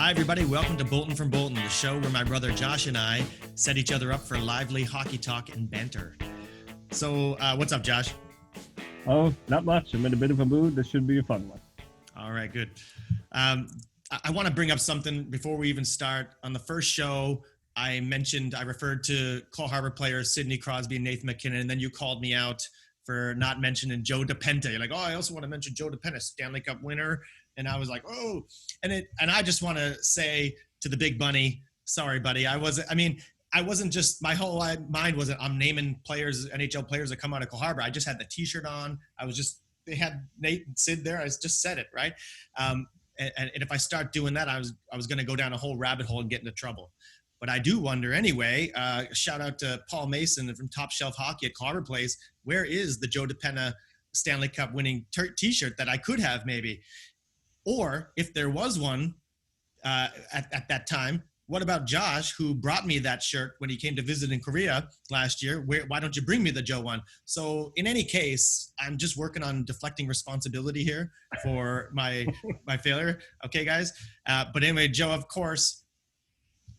Hi, everybody. Welcome to Boulton from Boulton, the show where my brother Josh and I set each other up for lively hockey talk and banter. So, what's up, Josh? Oh, not much. I'm in a bit of a mood. This should be a fun one. All right, good. I want to bring up something before we even start. On the first show, I referred to Cole Harbour players Sidney Crosby and Nathan MacKinnon, and then you called me out for not mentioning Joe DePenta. You're like, oh, I also want to mention Joe DePenta, Stanley Cup winner. And I was like, oh, and I just want to say to the big bunny, sorry, buddy. I wasn't just, my whole mind wasn't, I'm naming players, NHL players that come out of Cole Harbour. I just had the t-shirt on. They had Nate and Sid there. I just said it, right? And if I start doing that, I was going to go down a whole rabbit hole and get into trouble. But I do wonder anyway, shout out to Paul Mason from Top Shelf Hockey at Cole Harbour Place. Where is the Joe DePenta Stanley Cup winning t-shirt that I could have maybe? Or if there was one at that time, what about Josh, who brought me that shirt when he came to visit in Korea last year? Why don't you bring me the Joe one? So in any case, I'm just working on deflecting responsibility here for my failure. Okay, guys. But anyway, Joe, of course,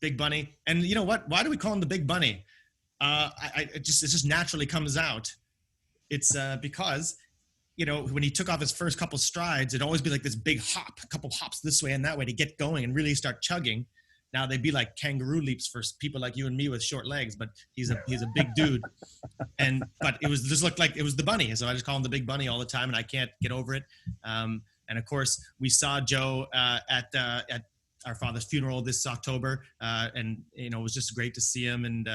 Big Bunny. And you know what? Why do we call him the Big Bunny? It just naturally comes out. It's because, you know, when he took off his first couple strides, it'd always be like this big hop, a couple hops this way and that way to get going and really start chugging. Now they'd be like kangaroo leaps for people like you and me with short legs, but he's a big dude. But it was just looked like it was the bunny. So I just call him the Big Bunny all the time, and I can't get over it. And of course, we saw Joe at our father's funeral this October, and you know, it was just great to see him.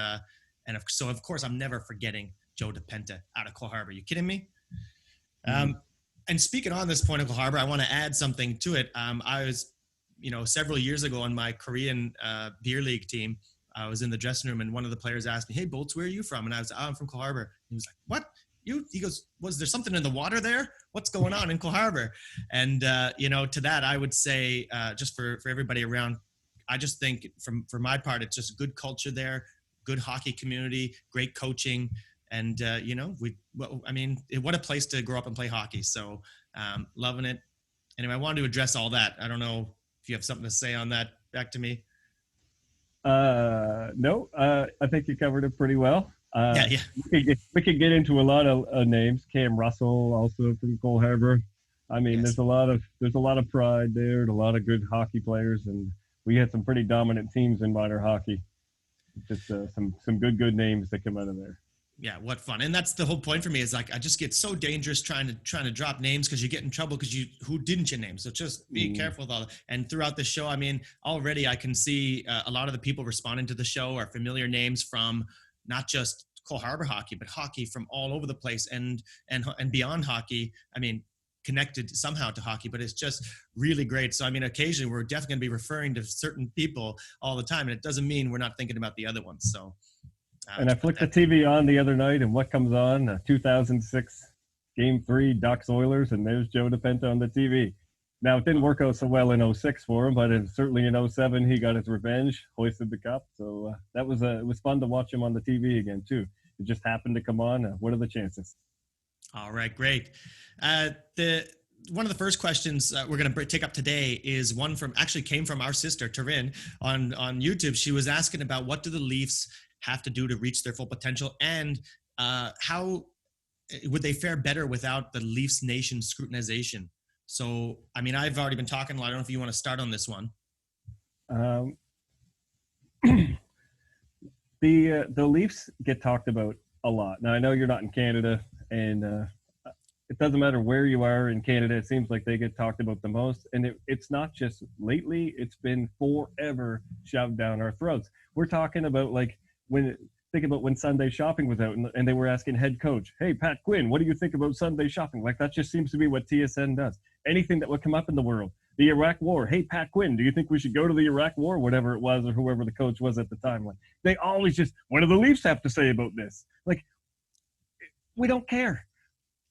So of course, I'm never forgetting Joe DePenta out of Cole Harbour. You kidding me? And speaking on this point of Cole Harbour, I want to add something to it. I was, several years ago on my Korean beer league team, I was in the dressing room and one of the players asked me, "Hey, Bolts, where are you from?" And I was, "I'm from Cole Harbour." He was like, "What? He goes, "Was there something in the water there? What's going on in Cole Harbour?" And, to that, I would say, just for everybody around, I just think for my part, it's just good culture there, good hockey community, great coaching. And, what a place to grow up and play hockey. So loving it. Anyway, I wanted to address all that. I don't know if you have something to say on that. Back to me. No, I think you covered it pretty well. Yeah. We could get into a lot of names. Cam Russell, also from Cole Harbour. I mean, Yes. there's a lot of pride there and a lot of good hockey players. And we had some pretty dominant teams in minor hockey. Just some good names that come out of there. Yeah, what fun. And that's the whole point for me is like, I just get so dangerous trying to drop names because you get in trouble because who didn't you name? So just be careful with all that. And throughout the show, I mean, already I can see a lot of the people responding to the show are familiar names from not just Cole Harbour hockey, but hockey from all over the place and beyond hockey. I mean, connected somehow to hockey, but it's just really great. So, I mean, occasionally we're definitely going to be referring to certain people all the time. And it doesn't mean we're not thinking about the other ones. So. And I flicked the TV on the other night, and what comes on? 2006 Game 3, Ducks Oilers, and there's Joe DePenta on the TV. Now, it didn't work out so well in 06 for him, but certainly in 07 he got his revenge, hoisted the cup. So it was fun to watch him on the TV again, too. It just happened to come on. What are the chances? All right, great. One of the first questions we're going to take up today is one came from our sister, Taryn, on YouTube. She was asking about what do the Leafs have to do to reach their full potential, and how would they fare better without the Leafs Nation scrutinization? So, I mean, I've already been talking a lot. I don't know if you want to start on this one. The Leafs get talked about a lot. Now, I know you're not in Canada, and it doesn't matter where you are in Canada. It seems like they get talked about the most, and it's not just lately. It's been forever shoved down our throats. We're talking about think about when Sunday Shopping was out and they were asking head coach, "Hey, Pat Quinn, what do you think about Sunday Shopping?" Like, that just seems to be what TSN does. Anything that would come up in the world. The Iraq War. "Hey, Pat Quinn, do you think we should go to the Iraq War?" Whatever it was, or whoever the coach was at the time. Like, they always just, what do the Leafs have to say about this? Like, we don't care.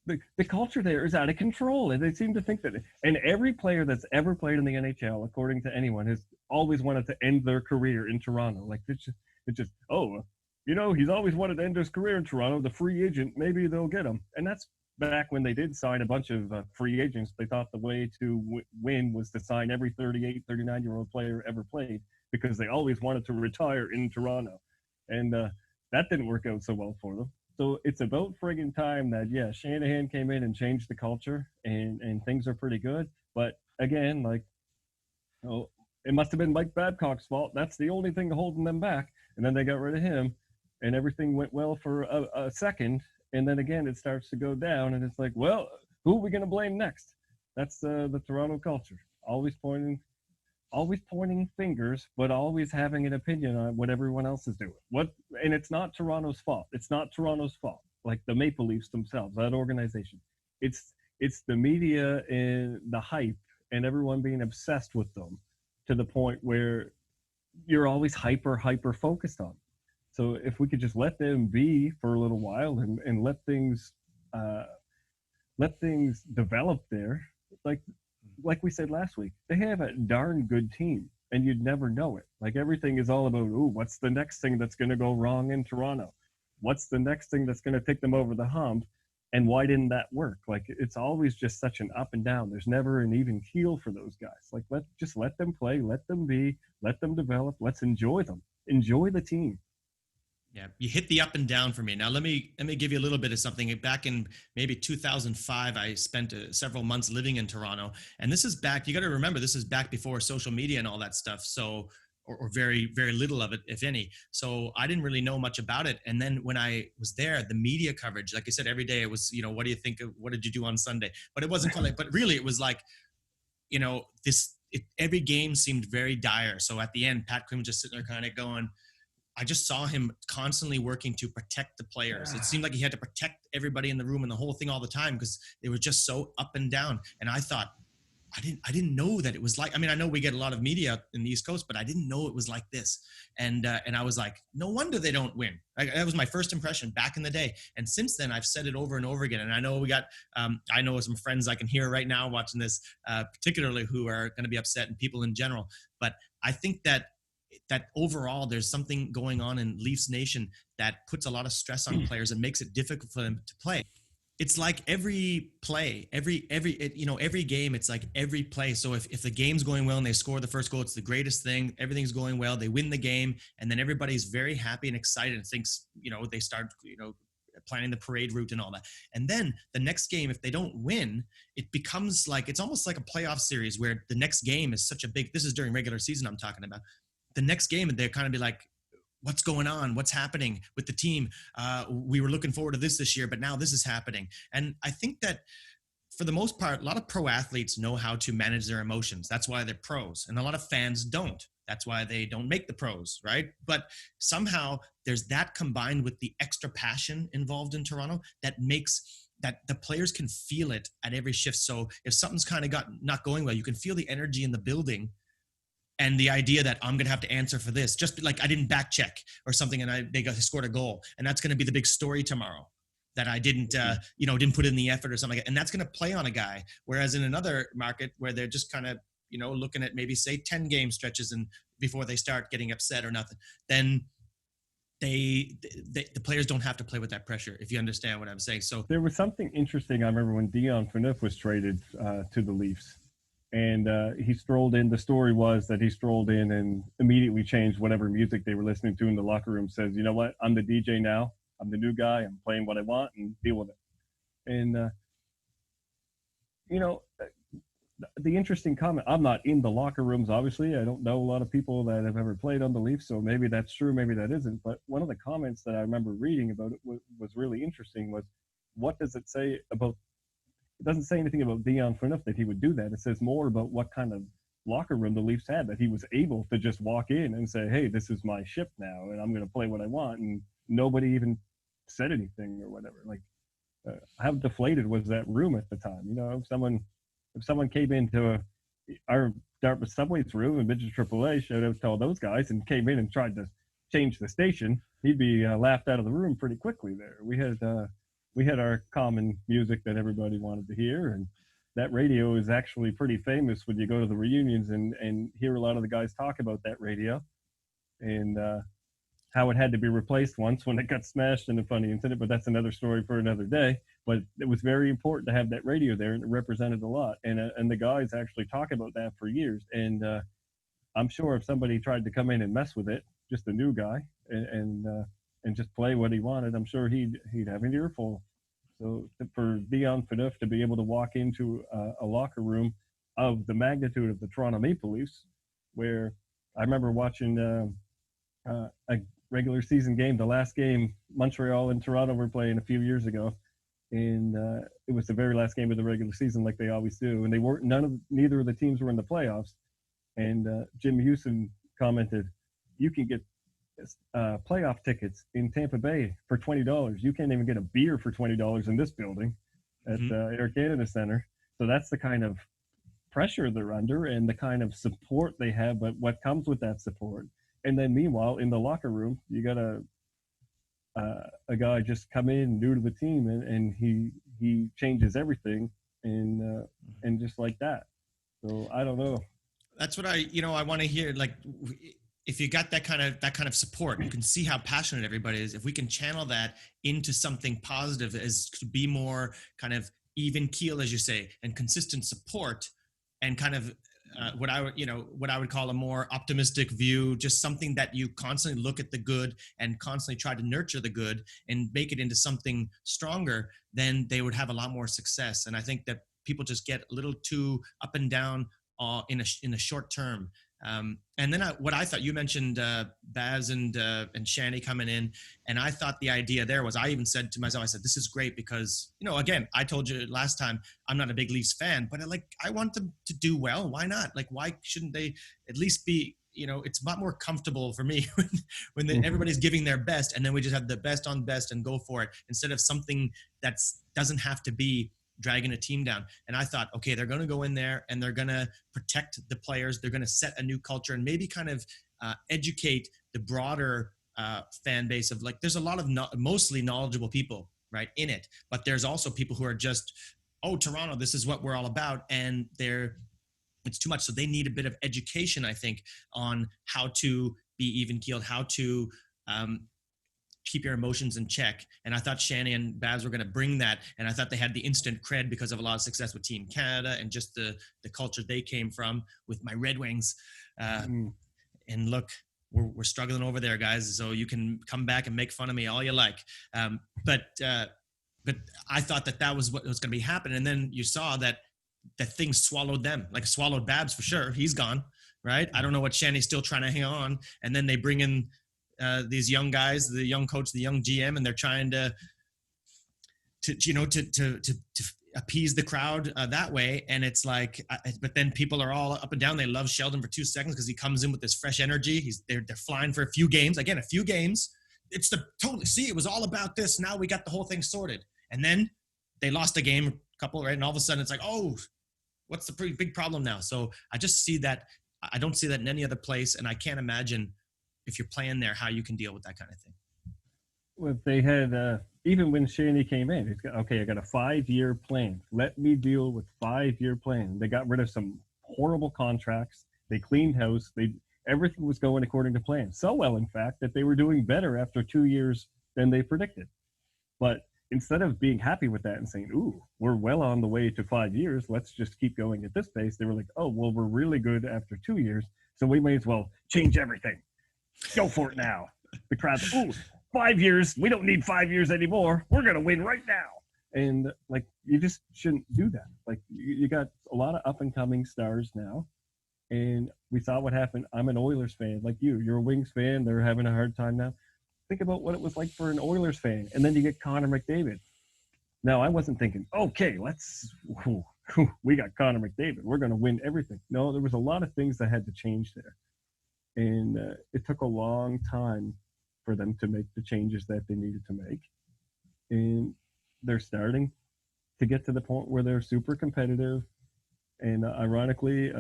The culture there is out of control, and they seem to think that. And every player that's ever played in the NHL, according to anyone, has always wanted to end their career in Toronto. Like, it's just he's always wanted to end his career in Toronto. The free agent, maybe they'll get him, and that's back when they did sign a bunch of free agents, they thought the way to win was to sign every 38, 39-year-old player ever played, because they always wanted to retire in Toronto. And that didn't work out so well for them. So it's about friggin' time that, yeah, Shanahan came in and changed the culture, and things are pretty good. But again, like, oh, it must have been Mike Babcock's fault. That's the only thing holding them back. And then they got rid of him, and everything went well for a second. And then again, it starts to go down, and it's like, well, who are we going to blame next? That's the Toronto culture. Always pointing fingers, but always having an opinion on what everyone else is doing. And it's not Toronto's fault. It's not Toronto's fault. Like the Maple Leafs themselves, that organization. It's the media and the hype and everyone being obsessed with them to the point where you're always hyper focused on. So if we could just let them be for a little while and let things develop there, like we said last week, they have a darn good team, and you'd never know it. Like everything is all about, ooh, what's the next thing that's going to go wrong in Toronto? What's the next thing that's going to take them over the hump? And why didn't that work? Like it's always just such an up and down. There's never an even keel for those guys. Like let them play, let them be, let them develop. Let's enjoy them. Enjoy the team. Yeah, you hit the up and down for me. Now let me give you a little bit of something. Back in maybe 2005, I spent several months living in Toronto, and this is back. You got to remember, this is back before social media and all that stuff. So, or very very little of it, if any. So I didn't really know much about it. And then when I was there, the media coverage, like I said, every day it was, what do you think of, what did you do on Sunday? But it wasn't like, but really it was like, every game seemed very dire. So at the end, Pat Quinn was just sitting there kind of going. I just saw him constantly working to protect the players. It seemed like he had to protect everybody in the room and the whole thing all the time because they were just so up and down. And I thought, I didn't know that it was like, I know we get a lot of media in the East Coast, but I didn't know it was like this. And I was like, no wonder they don't win. That was my first impression back in the day. And since then I've said it over and over again. And I know we got, I know some friends I can hear right now watching this, particularly who are going to be upset, and people in general. But I think that overall there's something going on in Leafs Nation that puts a lot of stress on players and makes it difficult for them to play. It's like every play, every game, it's like every play. So if the game's going well and they score the first goal, it's the greatest thing. Everything's going well. They win the game. And then everybody's very happy and excited and thinks, they start, planning the parade route and all that. And then the next game, if they don't win, it becomes like, it's almost like a playoff series where the next game is such a big, this is during regular season I'm talking about. The next game, they're kind of be like, what's going on? What's happening with the team? We were looking forward to this year, but now this is happening. And I think that for the most part, a lot of pro athletes know how to manage their emotions. That's why they're pros. And a lot of fans don't. That's why they don't make the pros, right? But somehow there's that combined with the extra passion involved in Toronto that makes that the players can feel it at every shift. So if something's kind of not going well, you can feel the energy in the building. And the idea that I'm going to have to answer for this, just like I didn't back check or something, and they scored a goal, and that's going to be the big story tomorrow that I didn't, didn't put in the effort or something like that. And that's going to play on a guy. Whereas in another market where they're just kind of, looking at maybe say 10 game stretches and before they start getting upset or nothing, then the players don't have to play with that pressure, if you understand what I'm saying. So there was something interesting. I remember when Dion Phaneuf was traded to the Leafs. And he strolled in. The story was that he strolled in and immediately changed whatever music they were listening to in the locker room. Says, you know what? I'm the DJ now. I'm the new guy. I'm playing what I want and deal with it. And, the interesting comment, I'm not in the locker rooms, obviously. I don't know a lot of people that have ever played on the Leafs, so maybe that's true, maybe that isn't. But one of the comments that I remember reading about it was really interesting was, what does it say about it doesn't say anything about Dion Phaneuf that he would do that. It says more about what kind of locker room the Leafs had, that he was able to just walk in and say, hey, this is my ship now, and I'm going to play what I want. And nobody even said anything or whatever. Like, how deflated was that room at the time? If someone came into our Dartmouth Subway's room in Midget AAA, shout out to all those guys, and came in and tried to change the station, he'd be laughed out of the room pretty quickly there. We had our common music that everybody wanted to hear, and that radio is actually pretty famous when you go to the reunions and hear a lot of the guys talk about that radio and how it had to be replaced once when it got smashed in a funny incident, but that's another story for another day. But it was very important to have that radio there, and it represented a lot. And the guys actually talk about that for years. And I'm sure if somebody tried to come in and mess with it, just a new guy, and just play what he wanted, I'm sure he'd have an earful. So for Dion Phaneuf to be able to walk into a locker room of the magnitude of the Toronto Maple Leafs, where I remember watching a regular season game, the last game Montreal and Toronto were playing a few years ago, and it was the very last game of the regular season, like they always do, and they weren't neither of the teams were in the playoffs, and Jim Houston commented, "You can get playoff tickets in Tampa Bay for $20. You can't even get a beer for $20 in this building at Air Canada Center." So that's the kind of pressure they're under and the kind of support they have, but what comes with that support. And then meanwhile, in the locker room, you got a guy just come in new to the team, and he changes everything, and just like that. So I don't know. That's what I want to hear. Like, if you got that kind of support, you can see how passionate everybody is. If we can channel that into something positive, as to be more kind of even keel, as you say, and consistent support, and kind of what I would call a more optimistic view, just something that you constantly look at the good and constantly try to nurture the good and make it into something stronger, then they would have a lot more success. And I think that people just get a little too up and down in a short term. And then what I thought, you mentioned Baz and Shanny coming in, and I thought the idea there was, I even said to myself, I said, this is great because, again, I told you last time, I'm not a big Leafs fan, but I want them to do well. Why not? Like, why shouldn't they at least be, it's a lot more comfortable for me when everybody's giving their best, and then we just have the best on best and go for it, instead of something that doesn't have to be dragging a team down. And I thought, okay, they're going to go in there and they're going to protect the players. They're going to set a new culture and maybe kind of educate the broader fan base of, like, there's a lot of mostly knowledgeable people, right, in it. But there's also people who are just, oh, Toronto, this is what we're all about. And it's too much. So they need a bit of education, I think, on how to be even keeled, how to keep your emotions in check. And I thought Shanny and Babs were going to bring that. And I thought they had the instant cred because of a lot of success with Team Canada and just the culture they came from with my Red Wings. And look, we're struggling over there, guys. So you can come back and make fun of me all you like. But I thought that was what was going to be happening. And then you saw that things swallowed them, like swallowed Babs for sure. He's gone, right? I don't know what Shanny's still trying to hang on. And then they bring in these young guys, the young coach, the young GM, and they're trying to appease the crowd that way. And it's like, but then people are all up and down. They love Sheldon for 2 seconds because he comes in with this fresh energy. They're flying for a few games. Again, a few games. It's it was all about this. Now we got the whole thing sorted. And then they lost a game, a couple, right? And all of a sudden it's like, oh, what's the pretty big problem now? So I just see that. I don't see that in any other place. And I can't imagine, if you're playing there, how you can deal with that kind of thing. Well, they had, even when Shanny came in, he's got, okay, I got a 5-year plan. Let me deal with 5-year plan. They got rid of some horrible contracts. They cleaned house. Everything was going according to plan. So well, in fact, that they were doing better after 2 years than they predicted. But instead of being happy with that and saying, ooh, we're well on the way to 5 years, let's just keep going at this pace, they were like, oh, well, we're really good after 2 years, so we may as well change everything. Go for it now. The crowd's, ooh, 5 years. We don't need 5 years anymore. We're going to win right now. And, like, you just shouldn't do that. Like, you got a lot of up-and-coming stars now. And we saw what happened. I'm an Oilers fan like you. You're a Wings fan. They're having a hard time now. Think about what it was like for an Oilers fan. And then you get Connor McDavid. Now, I wasn't thinking, okay, we got Connor McDavid. We're going to win everything. No, there was a lot of things that had to change there. And it took a long time for them to make the changes that they needed to make. And they're starting to get to the point where they're super competitive. And ironically,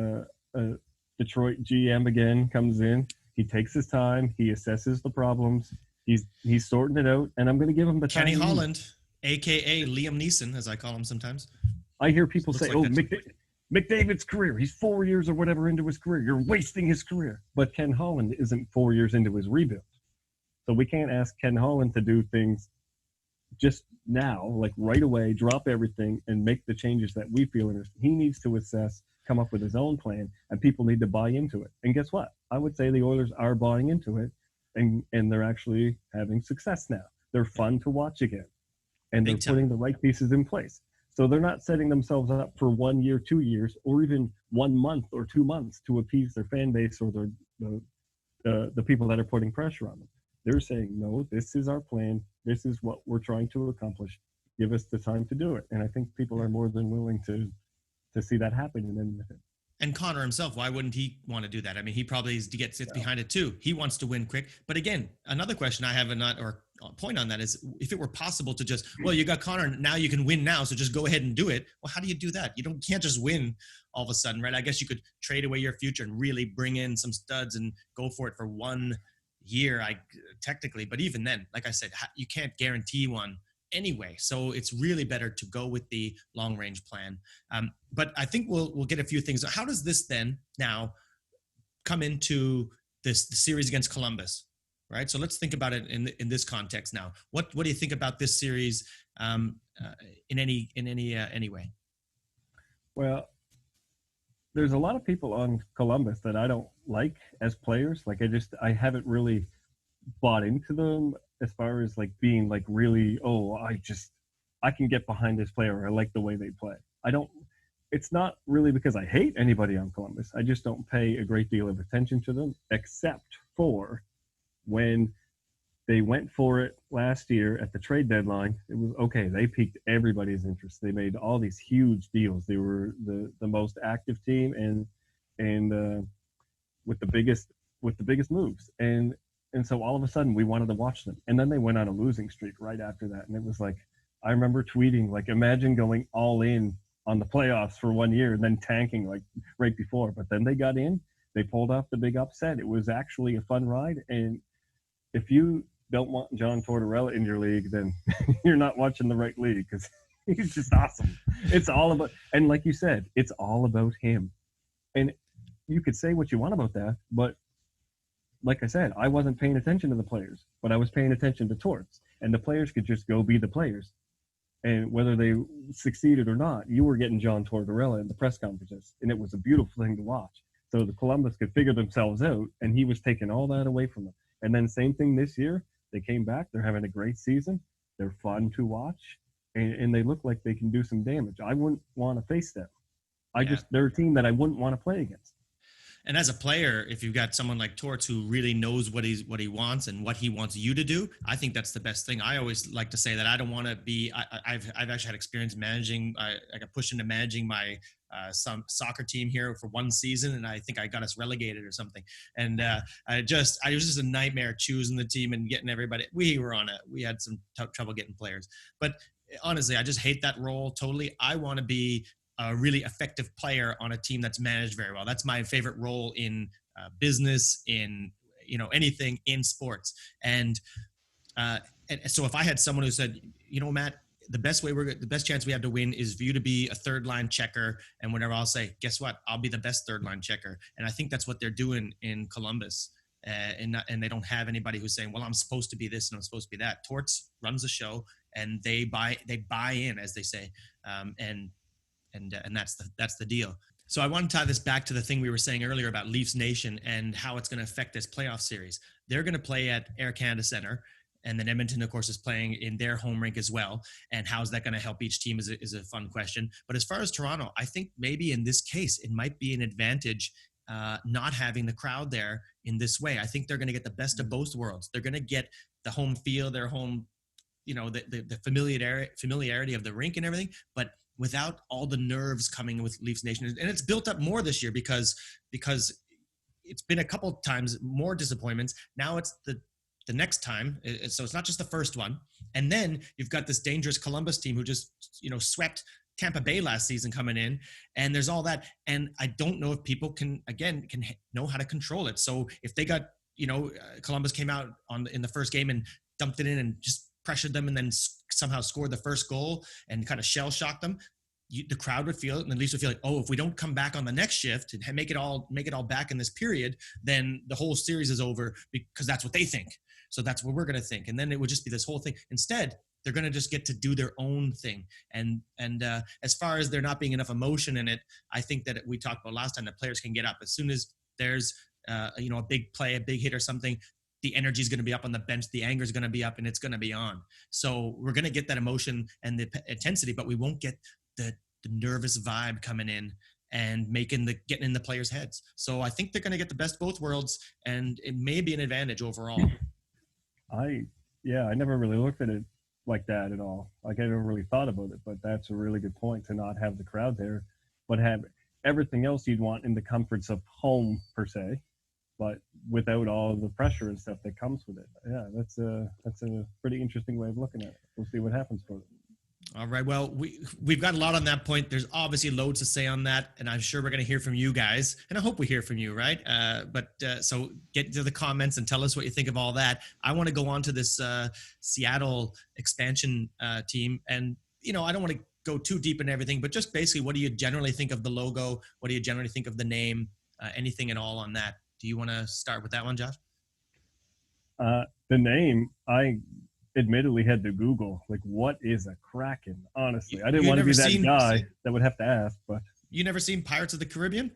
Detroit GM again comes in. He takes his time. He assesses the problems. He's sorting it out. And I'm going to give him the Kenny time. Holland, a.k.a. Liam Neeson, as I call him sometimes. I hear people say, like McDavid's career, he's 4 years or whatever into his career. You're wasting his career. But Ken Holland isn't 4 years into his rebuild. So we can't ask Ken Holland to do things just now, like right away, drop everything and make the changes that we feel are. He needs to assess, come up with his own plan, and people need to buy into it. And guess what? I would say the Oilers are buying into it, and they're actually having success now. They're fun to watch again, and they're putting the right pieces in place. So they're not setting themselves up for 1 year, 2 years, or even 1 month or 2 months to appease their fan base or the people that are putting pressure on them. They're saying, no, this is our plan. This is what we're trying to accomplish. Give us the time to do it. And I think people are more than willing to see that happen. And Connor himself, why wouldn't he want to do that? I mean, he probably sits behind it too. He wants to win quick. But again, another question I have or point on that is, if it were possible to just, well, you got Connor, now you can win now, so just go ahead and do it. Well, how do you do that? You can't just win all of a sudden, right? I guess you could trade away your future and really bring in some studs and go for it for 1 year, technically. But even then, like I said, you can't guarantee one anyway. So it's really better to go with the long range plan. But I think we'll get a few things. How does this then now come into the series against Columbus, right? So let's think about it in this context now. What do you think about this series in any way? Well, there's a lot of people on Columbus that I don't like as players. Like I haven't really bought into them as far as like being like really, I can get behind this player. I like the way they play. It's not really because I hate anybody on Columbus. I just don't pay a great deal of attention to them, except for when they went for it last year at the trade deadline. It was okay. They piqued everybody's interest. They made all these huge deals. They were the most active team and with the biggest moves. And so all of a sudden we wanted to watch them. And then they went on a losing streak right after that. And it was like, I remember tweeting, like, imagine going all in on the playoffs for 1 year and then tanking like right before. But then they got in, they pulled off the big upset. It was actually a fun ride. And if you don't want John Tortorella in your league, then you're not watching the right league, because he's just awesome. It's all about, and like you said, it's all about him. And you could say what you want about that, but like I said, I wasn't paying attention to the players, but I was paying attention to Torts, and the players could just go be the players. And whether they succeeded or not, you were getting John Tortorella in the press conferences, and it was a beautiful thing to watch. So the Columbus could figure themselves out, and he was taking all that away from them. And then same thing this year. They came back. They're having a great season. They're fun to watch, and they look like they can do some damage. I wouldn't want to face them. They're a team that I wouldn't want to play against. And as a player, if you've got someone like Torts who really knows what he wants and what he wants you to do, I think that's the best thing. I always like to say that I don't want to be. I've actually had experience managing. I got pushed into managing my some soccer team here for 1 season, and I think I got us relegated or something. And I was just a nightmare choosing the team and getting everybody. We had some trouble getting players, but honestly, I just hate that role totally. I want to be a really effective player on a team that's managed very well. That's my favorite role in business, in anything in sports. And so if I had someone who said, Matt, the best chance we have to win is for you to be a third line checker and whatever, I'll say, guess what? I'll be the best third line checker. And I think that's what they're doing in Columbus. And they don't have anybody who's saying, well, I'm supposed to be this and I'm supposed to be that. Torts runs the show, and they buy in, as they say. And that's the deal. So I want to tie this back to the thing we were saying earlier about Leafs Nation and how it's going to affect this playoff series. They're going to play at Air Canada Centre, and then Edmonton, of course, is playing in their home rink as well. And how's that going to help each team is a fun question. But as far as Toronto, I think maybe in this case, it might be an advantage not having the crowd there in this way. I think they're going to get the best of both worlds. They're going to get the home feel, their home, the familiarity of the rink and everything, but without all the nerves coming with Leafs Nation. And it's built up more this year because it's been a couple times more disappointments. Now it's the next time. So it's not just the first one. And then you've got this dangerous Columbus team who just, swept Tampa Bay last season coming in, and there's all that. And I don't know if people can know how to control it. So if they got, Columbus came out in the first game and dumped it in and just pressured them and then somehow scored the first goal and kind of shell shocked them, the crowd would feel it, and the Leafs would feel like, oh, if we don't come back on the next shift and make it all back in this period, then the whole series is over, because that's what they think. So that's what we're going to think. And then it would just be this whole thing. Instead, they're going to just get to do their own thing. And as far as there not being enough emotion in it, I think that we talked about last time that players can get up as soon as there's a big play, a big hit or something. The energy is going to be up on the bench. The anger is going to be up, and it's going to be on. So we're going to get that emotion and the intensity, but we won't get the nervous vibe coming in and getting in the players' heads. So I think they're going to get the best of both worlds, and it may be an advantage overall. I never really looked at it like that at all. Like I never really thought about it, but that's a really good point, to not have the crowd there, but have everything else you'd want in the comforts of home per se, but without all the pressure and stuff that comes with it. Yeah, that's a pretty interesting way of looking at it. We'll see what happens for it. All right. Well, we've got a lot on that point. There's obviously loads to say on that, and I'm sure we're going to hear from you guys, and I hope we hear from you, right? So get to the comments and tell us what you think of all that. I want to go on to this Seattle expansion team, and I don't want to go too deep in everything, but just basically, what do you generally think of the logo? What do you generally think of the name? Anything at all on that? Do you want to start with that one, Josh? The name, I admittedly had to Google, like, what is a Kraken? Honestly, I didn't want to be that guy that would have to ask. But you never seen Pirates of the Caribbean?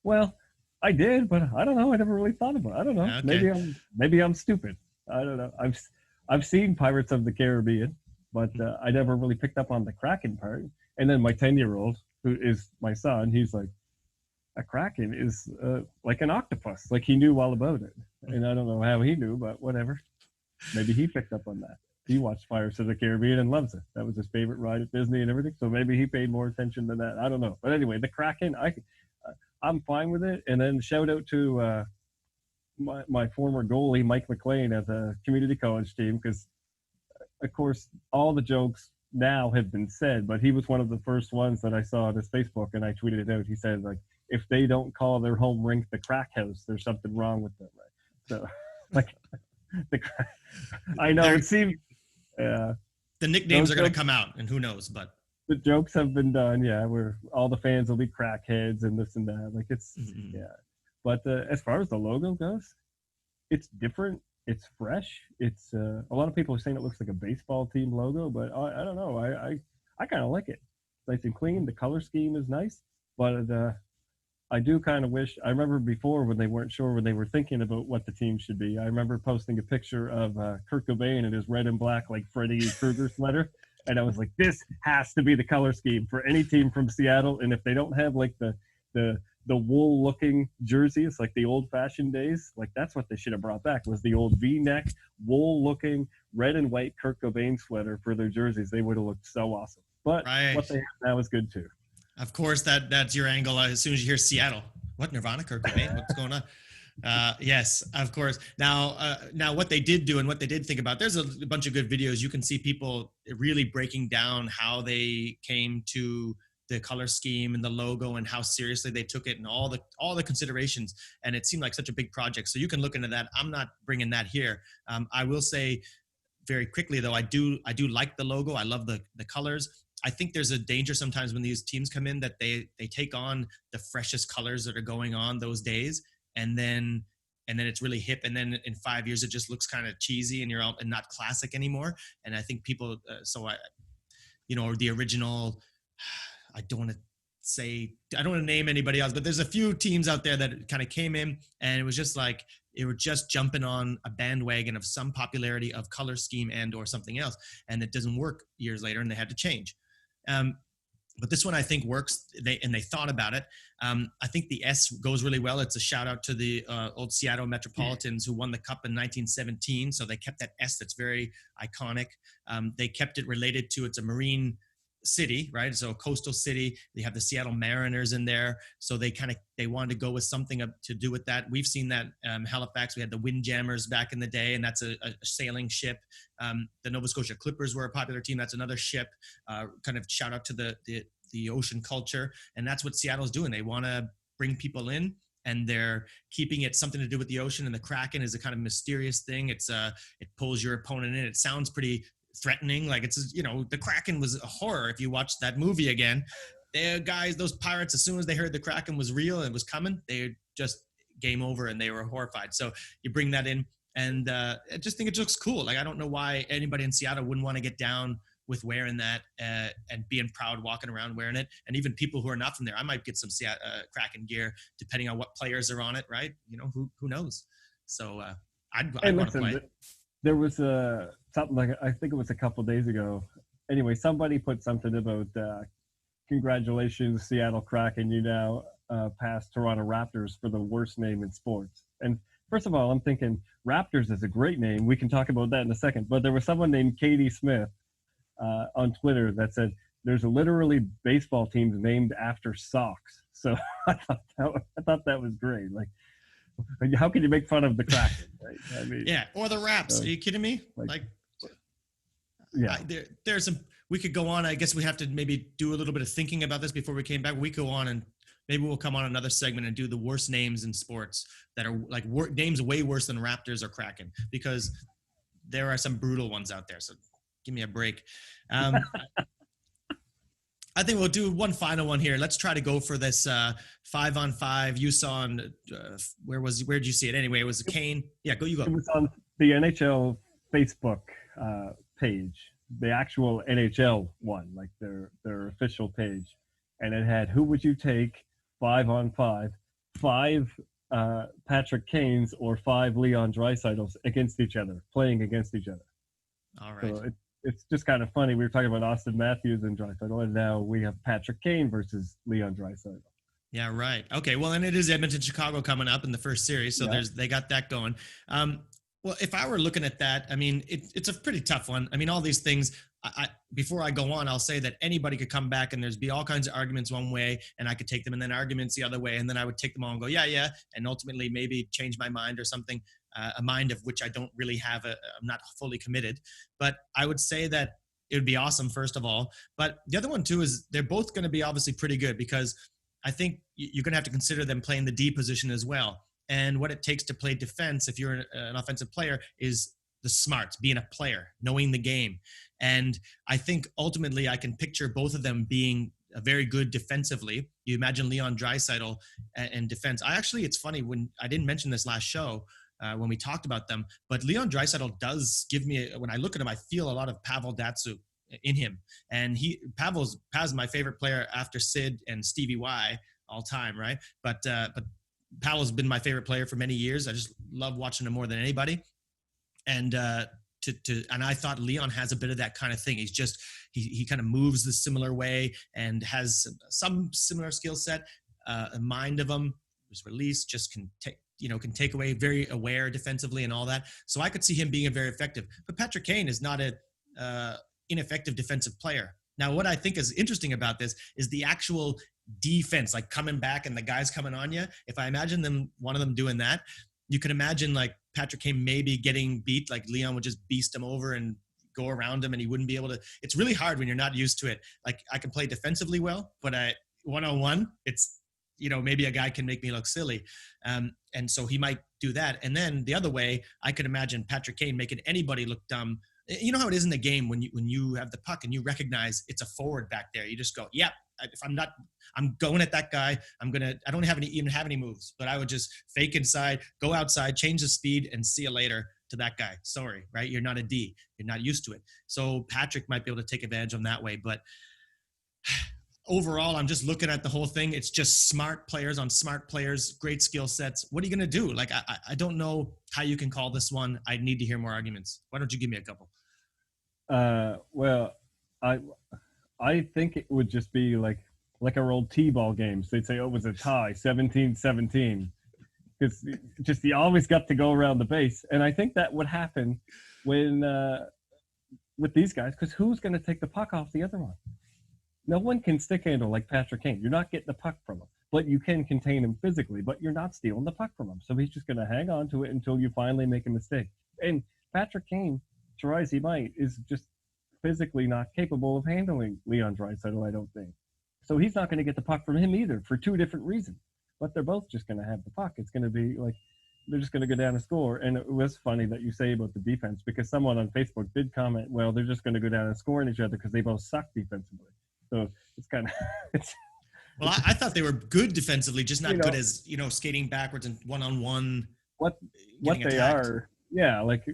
Well, I did, but I don't know. I never really thought about it. I don't know. Okay. Maybe I'm stupid. I don't know. I've seen Pirates of the Caribbean, but I never really picked up on the Kraken part. And then my 10-year-old, who is my son, he's like, a Kraken is like an octopus. Like, he knew all about it. And I don't know how he knew, but whatever. Maybe he picked up on that. He watched Pirates of the Caribbean and loves it. That was his favorite ride at Disney and everything. So maybe he paid more attention than that. I don't know. But anyway, the Kraken, I'm fine with it. And then shout out to my former goalie, Mike McLean, at the community college team, because, of course, all the jokes now have been said, but he was one of the first ones that I saw on his Facebook, and I tweeted it out. He said, like, if they don't call their home rink the Crack House, there's something wrong with them, right? So, like, I know it seems the nicknames are going to come out, and who knows, but the jokes have been done. Yeah, where all the fans will be crackheads and this and that. Like, it's yeah. But as far as the logo goes, it's different. It's fresh. It's a lot of people are saying it looks like a baseball team logo, but I don't know. I kind of like it. It's nice and clean. The color scheme is nice, but I do kind of wish. I remember before when they weren't sure, when they were thinking about what the team should be. I remember posting a picture of Kurt Cobain in his red and black, like Freddy Krueger sweater, and I was like, this has to be the color scheme for any team from Seattle. And if they don't have like the wool looking jerseys, like the old fashioned days, like that's what they should have brought back, was the old V-neck wool looking red and white Kurt Cobain sweater for their jerseys. They would have looked so awesome. But what they have now is good too. Of course, that's your angle. As soon as you hear Seattle, what, Nirvana, Kurt Cobain, what's going on? Yes, of course. Now what they did do and what they did think about, there's a bunch of good videos. You can see people really breaking down how they came to the color scheme and the logo and how seriously they took it and all the considerations. And it seemed like such a big project. So you can look into that. I'm not bringing that here. I will say very quickly though, I do like the logo. I love the colors. I think there's a danger sometimes when these teams come in that they take on the freshest colors that are going on those days, and then it's really hip, and then in 5 years it just looks kind of cheesy and and not classic anymore. And I think people, the original. I don't want to name anybody else, but there's a few teams out there that kind of came in and it was just like they were just jumping on a bandwagon of some popularity of color scheme and or something else, and it doesn't work years later, and they had to change. But this one I think works. They thought about it. I think the S goes really well. It's a shout out to the old Seattle Metropolitans who won the Cup in 1917. So they kept that S that's very iconic. They kept it related to, it's a marine city, right? So a coastal city. They have the Seattle Mariners in there. So they wanted to go with something to do with that. We've seen that Halifax. We had the Windjammers back in the day, and that's a sailing ship. The Nova Scotia Clippers were a popular team. That's another ship. Kind of shout out to the ocean culture, and that's what Seattle's doing. They want to bring people in, and they're keeping it something to do with the ocean. And the Kraken is a kind of mysterious thing. It pulls your opponent in. It sounds pretty threatening, like it's, the Kraken was a horror. If you watch that movie again, those pirates, as soon as they heard the Kraken was real and was coming, they just game over and they were horrified. So you bring that in. And I just think it looks cool. Like, I don't know why anybody in Seattle wouldn't want to get down with wearing that and being proud walking around wearing it. And even people who are not from there, I might get some Kraken gear depending on what players are on it, right? You know, who knows? So I'd want to play. There was something like, I think it was a couple days ago. Anyway, somebody put something about congratulations, Seattle Kraken, you now passed Toronto Raptors for the worst name in sports. And first of all, I'm thinking Raptors is a great name. We can talk about that in a second. But there was someone named Katie Smith on Twitter that said there's literally baseball teams named after socks. So I thought that was great. Like, how can you make fun of the Kraken? Right? I mean, yeah, or the Raps. Are you kidding me? Like yeah, there's some. We could go on. I guess we have to maybe do a little bit of thinking about this before we came back. We go on and maybe we'll come on another segment and do the worst names in sports that are like names way worse than Raptors or Kraken, because there are some brutal ones out there. So give me a break. I think we'll do one final one here. Let's try to go for this 5-on-5. You saw on where'd you see it? Anyway, it was Kane. Yeah, you go. It was on the NHL Facebook page, the actual NHL one, like their official page, and it had who would you take 5-on-5, 5 Patrick Kanes or 5 Leon Draisaitls against each other, playing against each other. All right. So it's just kind of funny. We were talking about Austin Matthews and Draisaitl, and now we have Patrick Kane versus Leon Draisaitl. Yeah, right. Okay, well, and it is Edmonton, Chicago coming up in the first series, so they got that going. Well, if I were looking at that, I mean, it's a pretty tough one. I mean, all these things, before I go on, I'll say that anybody could come back and there's be all kinds of arguments one way, and I could take them, and then arguments the other way, and then I would take them all and go, yeah, and ultimately maybe change my mind or something, a mind of which I don't really have. I'm not fully committed. But I would say that it would be awesome, first of all. But the other one, too, is they're both going to be obviously pretty good, because I think you're going to have to consider them playing the D position as well. And what it takes to play defense, if you're an offensive player, is the smarts, being a player, knowing the game. And I think ultimately I can picture both of them being very good defensively. You imagine Leon Draisaitl and defense. It's funny, when I didn't mention this last show when we talked about them, but Leon Draisaitl does give me, when I look at him, I feel a lot of Pavel Datsyuk in him. And Pavel's my favorite player after Sid and Stevie Y all time, right? But Pavel's been my favorite player for many years. I just love watching him more than anybody. And and I thought Leon has a bit of that kind of thing. He's just he kind of moves the similar way and has some similar skill set. A mind of him, his release just can take away, very aware defensively and all that. So I could see him being very effective. But Patrick Kane is not a ineffective defensive player. Now, what I think is interesting about this is the actual defense, like coming back and the guys coming on you. If I imagine one of them doing that, you can imagine like Patrick Kane maybe getting beat, like Leon would just beast him over and go around him and he wouldn't be able to. It's really hard when you're not used to it. Like, I can play defensively well, but one-on-one, it's, maybe a guy can make me look silly. And so he might do that. And then the other way, I could imagine Patrick Kane making anybody look dumb. You know how it is in the game when you have the puck and you recognize it's a forward back there. You just go, yep. If I'm going at that guy. I don't even have any moves, but I would just fake inside, go outside, change the speed, and see you later to that guy. Sorry, right? You're not a D. You're not used to it. So Patrick might be able to take advantage of them that way. But overall, I'm just looking at the whole thing. It's just smart players on smart players, great skill sets. What are you going to do? Like, I don't know how you can call this one. I need to hear more arguments. Why don't you give me a couple? Well, I think it would just be like our old T-ball games. They'd say, it was a tie, 17-17. Because just you always got to go around the base. And I think that would happen when with these guys, because who's going to take the puck off the other one? No one can stick handle like Patrick Kane. You're not getting the puck from him. But you can contain him physically, but you're not stealing the puck from him. So he's just going to hang on to it until you finally make a mistake. And Patrick Kane, try as he might, is just physically not capable of handling Leon Draisaitl, I don't think. So he's not going to get the puck from him either, for two different reasons. But they're both just going to have the puck. It's going to be like they're just going to go down and score. And it was funny that you say about the defense, because someone on Facebook did comment, well, they're just going to go down and score on each other because they both suck defensively. So it's kind of well, I thought they were good defensively, just not good as skating backwards and one-on-one. What they are Yeah, like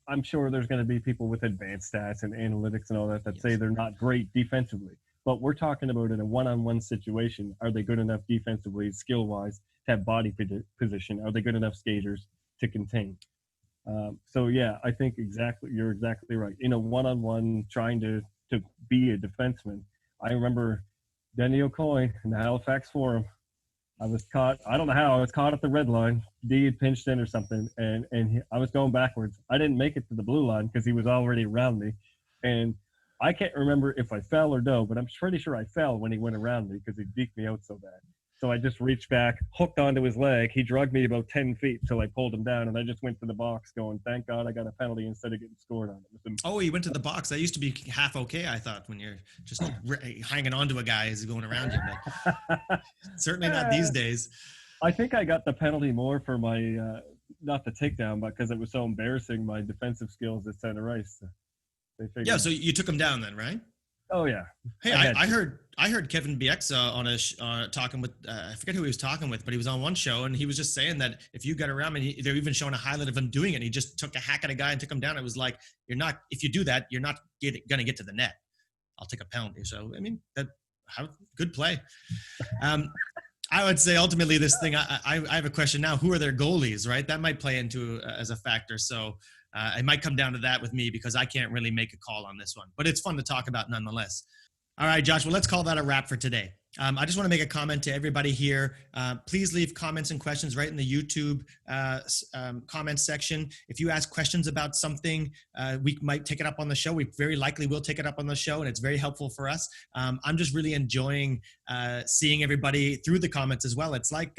I'm sure there's going to be people with advanced stats and analytics and all that say they're not great defensively. But we're talking about in a one-on-one situation. Are they good enough defensively, skill-wise, to have body position? Are they good enough skaters to contain? So yeah, I think you're exactly right. In a one-on-one, trying to be a defenseman, I remember Denny O'Coy in the Halifax Forum. I was caught. I don't know how I was caught at the red line. D had pinched in or something, and I was going backwards. I didn't make it to the blue line because he was already around me, and I can't remember if I fell or no, but I'm pretty sure I fell when he went around me because he deked me out so bad. So I just reached back, hooked onto his leg. He dragged me about 10 feet till I pulled him down, and I just went to the box going, thank God I got a penalty instead of getting scored on. Oh, you went to the box. That used to be half okay, I thought, when you're just hanging on to a guy as he's going around you. But certainly not these days. I think I got the penalty more for my, not the takedown, but because it was so embarrassing, my defensive skills at center ice. Yeah, so you took him down then, right? Oh yeah. Hey, I heard Kevin Bieksa on talking with I forget who he was talking with, but he was on one show and he was just saying that if you got around and they're even showing a highlight of him doing it, and he just took a hack at a guy and took him down. It was like, if you do that, you're not going to get to the net. I'll take a penalty. So I mean, good play. I would say ultimately this thing. I have a question now. Who are their goalies? Right, that might play into as a factor. So. It might come down to that with me because I can't really make a call on this one, but it's fun to talk about nonetheless. All right, Josh, well, let's call that a wrap for today. I just want to make a comment to everybody here. Please leave comments and questions right in the YouTube comments section. If you ask questions about something, we might take it up on the show. We very likely will take it up on the show, and it's very helpful for us. I'm just really enjoying seeing everybody through the comments as well. It's like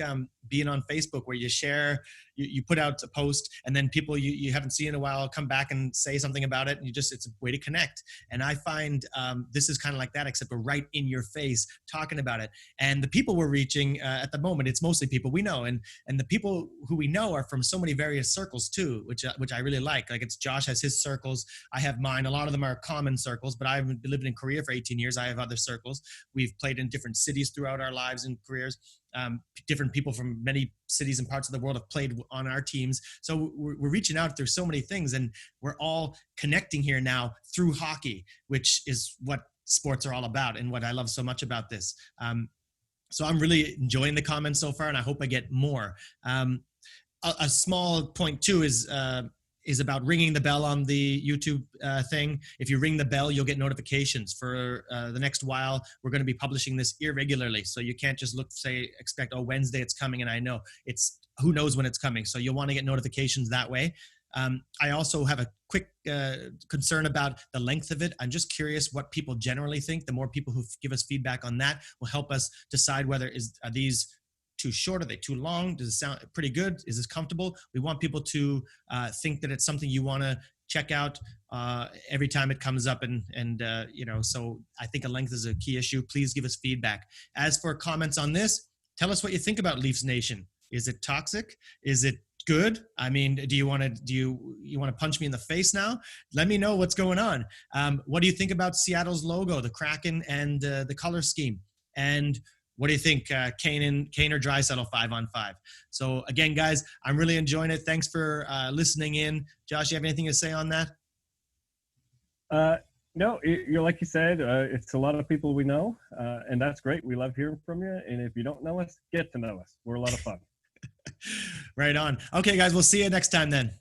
being on Facebook where you share, you put out a post, and then people you haven't seen in a while come back and say something about it, and it's a way to connect. And I find this is kind of like that, except we're right in your face talking about it. And the people we're reaching at the moment, it's mostly people we know, and the people who we know are from so many various circles too, which I really like. Like, it's Josh has his circles, I have mine. A lot of them are common circles, but I've lived in Korea for 18 years. I have other circles. We've played in different cities throughout our lives and careers. Different people from many cities and parts of the world have played on our teams. So we're reaching out through so many things, and we're all connecting here now through hockey, which is what sports are all about and what I love so much about this. So I'm really enjoying the comments so far, and I hope I get more. A small point too is about ringing the bell on the YouTube thing. If you ring the bell, you'll get notifications for the next while. We're going to be publishing this irregularly, so you can't just expect, Wednesday it's coming, and I know it's, who knows when it's coming. So you'll want to get notifications that way. I also have a quick concern about the length of it. I'm just curious what people generally think. The more people who give us feedback on that will help us decide whether are these too short? Are they too long? Does it sound pretty good? Is this comfortable? We want people to think that it's something you want to check out every time it comes up. So I think a length is a key issue. Please give us feedback. As for comments on this, tell us what you think about Leafs Nation. Is it toxic? Is it good? I mean, do you want to punch me in the face now? Let me know what's going on. What do you think about Seattle's logo, the Kraken, and the color scheme? And what do you think, Kane or Draisaitl 5-on-5? So again, guys, I'm really enjoying it. Thanks for listening in. Josh, you have anything to say on that? No, you're like you said, it's a lot of people we know, and that's great. We love hearing from you. And if you don't know us, get to know us. We're a lot of fun. Right on. Okay, guys, we'll see you next time then.